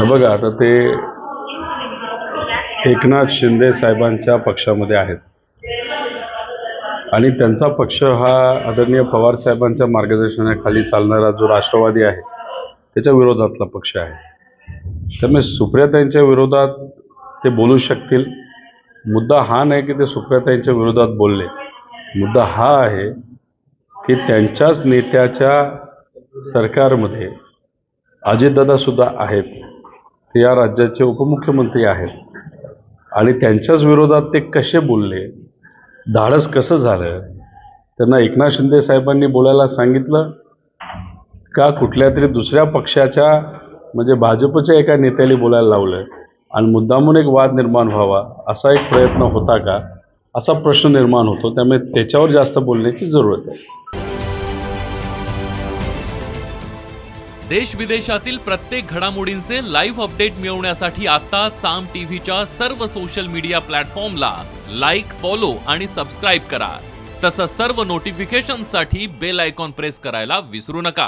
बघा, आता ते एकनाथ शिंदे साहेबांच्या पक्षामध्ये आहेत आणि त्यांचा पक्ष हा आदरणीय पवार साहेबांच्या मार्गदर्शनाखाली चालणारा जो राष्ट्रवादी आहे त्याच्या विरोधातला पक्ष आहे. त्यामुळे सुप्रियाताईंच्या विरोधात ते बोलू शकतील. मुद्दा हा नाही की ते सुप्रियाताईंच्या विरोधात बोलले. मुद्दा हा आहे की त्यांच्याच नेत्याच्या सरकारमध्ये अजितदादा सुद्धा आहेत. ते या राज्याचे उपमुख्यमंत्री आहेत आणि त्यांच्याच विरोधात ते कसे बोलले, धाडस कसं झालं, त्यांना एकनाथ शिंदे साहेबांनी बोलायला सांगितलं का कुठल्या तरी दुसऱ्या पक्षाच्या म्हणजे भाजपच्या एका नेत्याला बोलायला लावलं आणि मुद्दामून एक वाद निर्माण व्हावा असा एक प्रयत्न होता का, असा प्रश्न निर्माण होतो. त्यामुळे त्याच्यावर जास्त बोलण्याची जरूरत आहे. देश विदेशातील प्रत्येक घडामोडींचे लाईव्ह अपडेट मिळवण्यासाठी आता साम टीव्हीच्या सर्व सोशल मीडिया प्लॅटफॉर्मला लाईक, फॉलो आणि सबस्क्राईब करा. तसंच सर्व नोटिफिकेशनसाठी बेल आयकॉन प्रेस करायला विसरू नका.